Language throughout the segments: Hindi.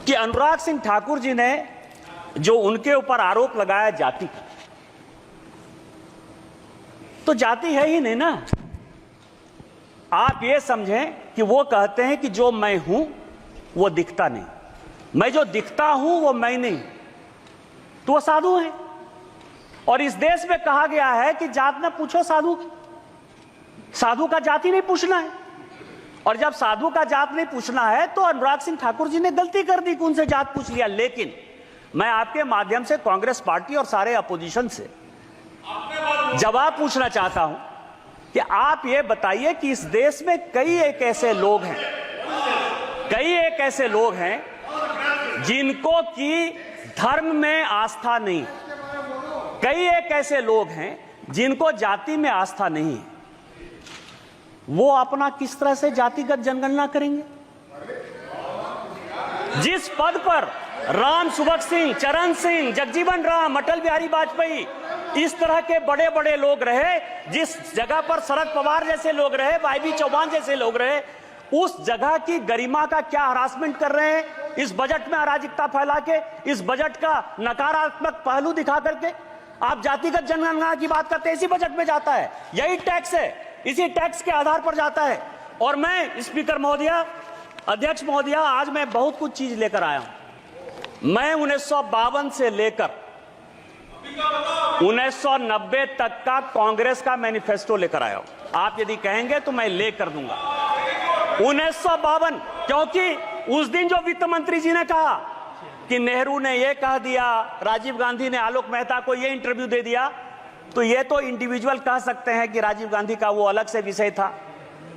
कि अनुराग सिंह ठाकुर जी ने जो उनके ऊपर आरोप लगाया जाति का, तो जाति है ही नहीं ना। आप ये समझें कि वो कहते हैं कि जो मैं हूं वो दिखता नहीं, मैं जो दिखता हूं वो मैं नहीं, तो वो साधु है। और इस देश में कहा गया है कि जात न पूछो साधु की, साधु का जाति नहीं पूछना है। और जब साधु का जात नहीं पूछना है तो अनुराग सिंह ठाकुर जी ने गलती कर दी कि उनसे जात पूछ लिया। लेकिन मैं आपके माध्यम से कांग्रेस पार्टी और सारे अपोजिशन से जवाब पूछना चाहता हूं कि आप ये बताइए कि इस देश में कई एक ऐसे लोग हैं जिनको की धर्म में आस्था नहीं, कई एक ऐसे लोग हैं जिनको जाति में आस्था नहीं है। वो अपना किस तरह से जातिगत जनगणना करेंगे? जिस पद पर राम सुभग सिंह, चरण सिंह, जगजीवन राम, अटल बिहारी वाजपेयी, इस तरह के बड़े बड़े लोग रहे, जिस जगह पर शरद पवार जैसे लोग रहे, वाईबी चौहान जैसे लोग रहे, उस जगह की गरिमा का क्या हरासमेंट कर रहे हैं इस बजट में अराजकता फैला के, इस बजट का नकारात्मक पहलू दिखा करके आप जातिगत जनगणना की बात करते हैं। इसी बजट में जाता है, यही टैक्स है, इसी टैक्स के आधार पर जाता है। और मैं स्पीकर महोदया, अध्यक्ष महोदया, आज मैं बहुत कुछ चीज लेकर आया हूं। मैं 1952 से लेकर 1990 तक का कांग्रेस का मैनिफेस्टो लेकर आया हूं। आप यदि कहेंगे तो मैं लेकर दूंगा 1952, क्योंकि उस दिन जो वित्त मंत्री जी ने कहा कि नेहरू ने यह कह दिया, राजीव गांधी ने आलोक मेहता को यह इंटरव्यू दे दिया, तो ये तो इंडिविजुअल कह सकते हैं कि राजीव गांधी का वो अलग से विषय था,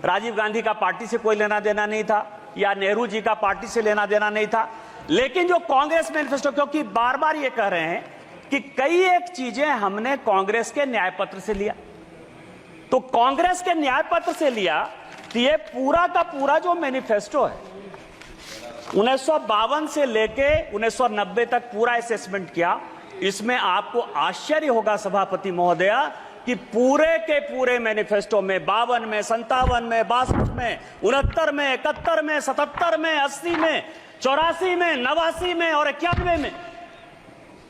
राजीव गांधी का पार्टी से कोई लेना देना नहीं था, या नेहरू जी का पार्टी से लेना देना नहीं था। लेकिन जो कांग्रेस मैनिफेस्टो, क्योंकि बार बार ये कह रहे हैं कि कई एक चीजें हमने कांग्रेस के न्याय पत्र से लिया, तो कांग्रेस के न्याय पत्र से लिया, तो ये पूरा का पूरा जो मैनिफेस्टो है 1952 से लेके 1990 तक पूरा असेसमेंट किया। इसमें आपको आश्चर्य होगा सभापति महोदया कि पूरे के पूरे मैनिफेस्टो में 52 में, 57 में, 62 में, 69 में, 71 में, 77 में, 80 में, 84 में, 89 में और 91 में,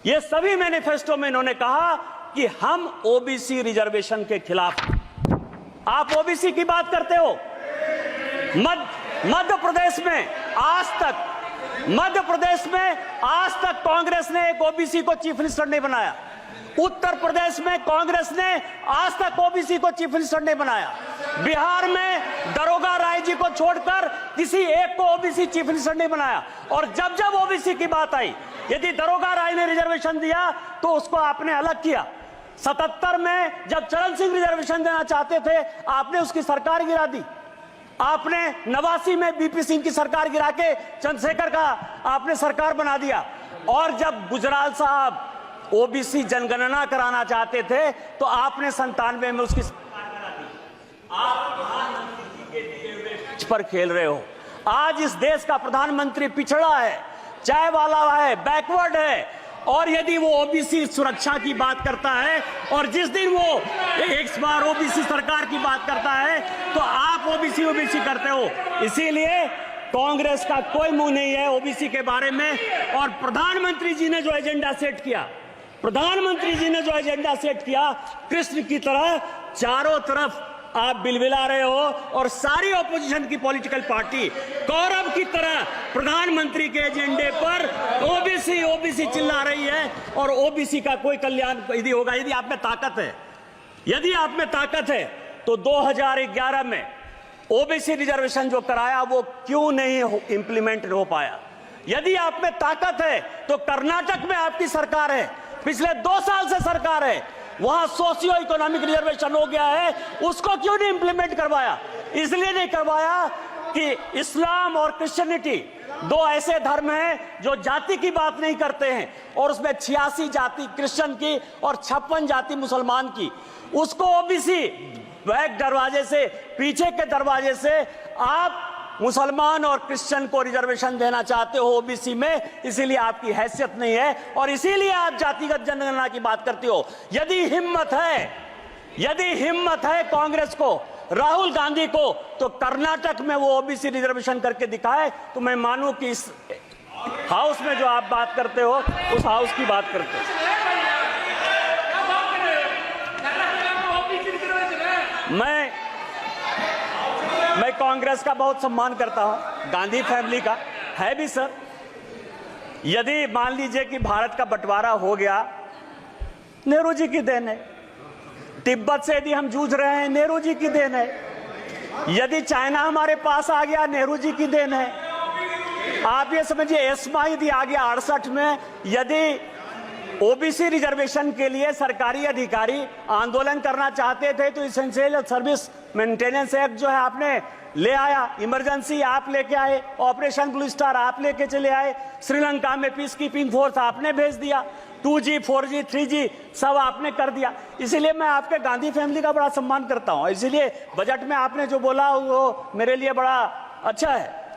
ये सभी मैनिफेस्टो में इन्होंने कहा कि हम ओबीसी रिजर्वेशन के खिलाफ। आप ओबीसी की बात करते हो, मध्य प्रदेश में आज तक कांग्रेस ने एक ओबीसी को चीफ मिनिस्टर नहीं बनाया। उत्तर प्रदेश में कांग्रेस ने आज तक ओबीसी को चीफ मिनिस्टर नहीं बनाया। बिहार में दरोगा राय जी को छोड़कर किसी एक को ओबीसी चीफ मिनिस्टर नहीं बनाया। और जब जब ओबीसी की बात आई, यदि दरोगा राय ने रिजर्वेशन दिया तो उसको आपने अलग किया। 77 में जब चरण सिंह रिजर्वेशन देना चाहते थे, आपने उसकी सरकार गिरा दी। आपने 89 में बीपी सिंह की सरकार गिरा के चंद्रशेखर का आपने सरकार बना दिया। और जब गुजराल साहब ओबीसी जनगणना कराना चाहते थे तो आपने 97 में उसकी सरकार बना दी। आप प्रधानमंत्री जी के दिए हुए पिच पर खेल रहे हो। आज इस देश का प्रधानमंत्री पिछड़ा है, चाय वाला है, बैकवर्ड है। और यदि वो ओबीसी सुरक्षा की बात करता है और जिस दिन वो एक बार ओबीसी सरकार की बात करता है तो आप ओबीसी करते हो। इसीलिए कांग्रेस का कोई मुंह नहीं है ओबीसी के बारे में। और प्रधानमंत्री जी ने जो एजेंडा सेट किया, कृष्ण की तरह चारों तरफ आप बिलबिला रहे हो और सारी ऑपोजिशन की पॉलिटिकल पार्टी कौरव की तरह प्रधानमंत्री के एजेंडे पर ओबीसी चिल्ला रही है। और ओबीसी का कोई कल्याण यदि होगा, यदि आप में ताकत है तो 2011 में ओबीसी रिजर्वेशन जो कराया वो क्यों नहीं इंप्लीमेंट हो पाया? यदि आप में ताकत है तो कर्नाटक में आपकी सरकार है, पिछले 2 साल से सरकार है, वहां सोशियो इकोनॉमिक रिजर्वेशन हो गया है, उसको क्यों नहीं इंप्लीमेंट करवाया? इसलिए नहीं करवाया कि इस्लाम और क्रिश्चियनिटी 2 ऐसे धर्म हैं जो जाति की बात नहीं करते हैं, और उसमें 86 जाति क्रिश्चियन की और 56 जाति मुसलमान की। उसको ओबीसी बैक दरवाजे से, पीछे के दरवाजे से आप मुसलमान और क्रिश्चियन को रिजर्वेशन देना चाहते हो ओबीसी में, इसीलिए आपकी हैसियत नहीं है और इसीलिए आप जातिगत जनगणना की बात करते हो। यदि हिम्मत है कांग्रेस को, राहुल गांधी को, तो कर्नाटक में वो ओबीसी रिजर्वेशन करके दिखाए तो मैं मानूं कि इस हाउस में जो आप बात करते हो उस हाउस की बात करते हो। मैं कांग्रेस का बहुत सम्मान करता हूं, गांधी फैमिली का है भी सर। यदि मान लीजिए कि भारत का बंटवारा हो गया, नेहरू जी की देन है। तिब्बत से यदि हम जूझ रहे हैं, नेहरू जी की देन है। यदि चाइना हमारे पास आ गया, नेहरू जी की देन है। आप ये समझिए, एस्मा यदि आ गया 68 में, यदि ओबीसी रिजर्वेशन के लिए सरकारी अधिकारी आंदोलन करना चाहते थे तो इसेंशियल सर्विस मेंटेनेंस एक्ट जो है आपने ले आया, इमरजेंसी आप लेके आए, ऑपरेशन ब्लू स्टार आप लेके चले आए, श्रीलंका में पीस कीपिंग फोर्स आपने भेज दिया, 2G 4G 3G सब आपने कर दिया। इसीलिए मैं आपके गांधी फैमिली का बड़ा सम्मान करता हूं। इसीलिए बजट में आपने जो बोला वो मेरे लिए बड़ा अच्छा है।